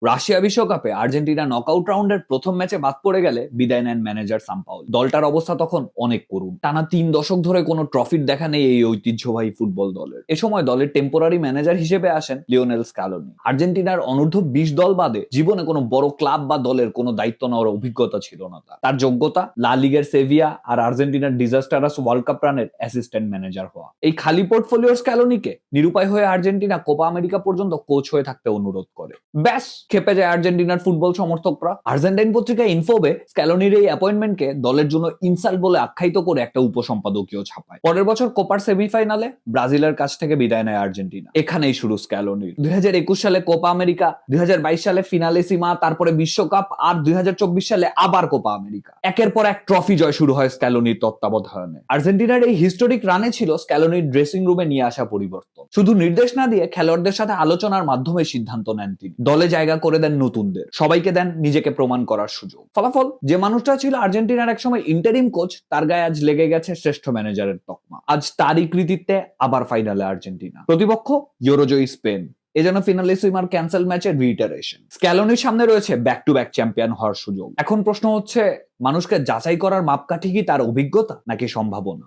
Russia বিশ্বকাপে Argentina knockout রাউন্ডের প্রথম ম্যাচে বাদ পড়ে গেলে বিদায় নেন ম্যানেজার সাম্পাওলি। দলটার অবস্থা তখন অনেক করুণ। টানা 3 দশক ধরে কোনো ট্রফির দেখা নেই এই ঐতিহ্যবাহী ফুটবল দলের। এ সময় দলের টেম্পোরারি ম্যানেজার হিসেবে আসেন লিওনেল স্ক্যালোনি। আর্জেন্টিনার অনূর্ধ্ব 20 দল বাদে জীবনে কোনো বড় ক্লাব বা দলের কোনো দায়িত্ব নেওয়ার অভিজ্ঞতা ছিল না তার যোগ্যতা লা লিগের সেভিয়া আর আর্জেন্টিনার ডিজাস্টারাস ওয়ার্ল্ড কাপ রানের অ্যাসিস্ট্যান্ট ম্যানেজার হওয়া। এই খালি পোর্টফোলিওর স্ক্যালোনিকে নিরুপায় হয়ে আর্জেন্টিনা কোপা আমেরিকা পর্যন্ত কোচ হয়ে থাকতে অনুরোধ করে। ব্যাস খেপে যায় আর্জেন্টিনার ফুটবল সমর্থকরা। আর্জেন্টাইন পত্রিকা ইনফোবে স্ক্যালোনির এই অ্যাপয়েন্টমেন্টকে দলের জন্য ইনসাল্ট বলে আখ্যায়িত করে একটা উপসম্পাদকীয় ছাপায়। পরের বছর কোপার সেমিফাইনালে ব্রাজিলের কাছ থেকে বিদায় নেয় আর্জেন্টিনা। এখানেই শুরু স্ক্যালোনির। 2021 সালে কোপা আমেরিকা, 2022 সালে ফিনালেসিমা, তারপরে বিশ্বকাপ, আর 2024 সালে আবার কোপা আমেরিকা। একের পর এক ট্রফি জয় শুরু হয় স্ক্যালোনির তত্ত্বাবধানে। আর্জেন্টিনার এই হিস্টোরিক রানে ছিল স্ক্যালোনির ড্রেসিং রুমে নিয়ে আসা পরিবর্তন। শুধু নির্দেশ না দিয়ে খেলোয়াড়দের সাথে আলোচনার মাধ্যমে সিদ্ধান্ত নেন তিনি। দলে জায়গা করে দেন নতুনদের, সবাইকে দেন নিজেকে প্রমাণ করার সুযোগ। ফলাফল, যে মানুষটা ছিল আর্জেন্টিনার একসময় ইন্টারিম কোচ, তার গায়ে আজ লেগে গেছে শ্রেষ্ঠ ম্যানেজারের তকমা। আজ তারই কৃতিত্বে আবার ফাইনালে আর্জেন্টিনা। প্রতিপক্ষ ইউরোজয়ী স্পেন। এজন্য ফিনালেসিমার ক্যান্সেল ম্যাচের রিইটারেশন। স্ক্যালোনির সামনে রয়েছে ব্যাক টু ব্যাক চ্যাম্পিয়ন হওয়ার সুযোগ। এখন প্রশ্ন হচ্ছে, মানুষকে যাচাই করার মাপকাঠি কি তার অভিজ্ঞতা নাকি সম্ভাবনা?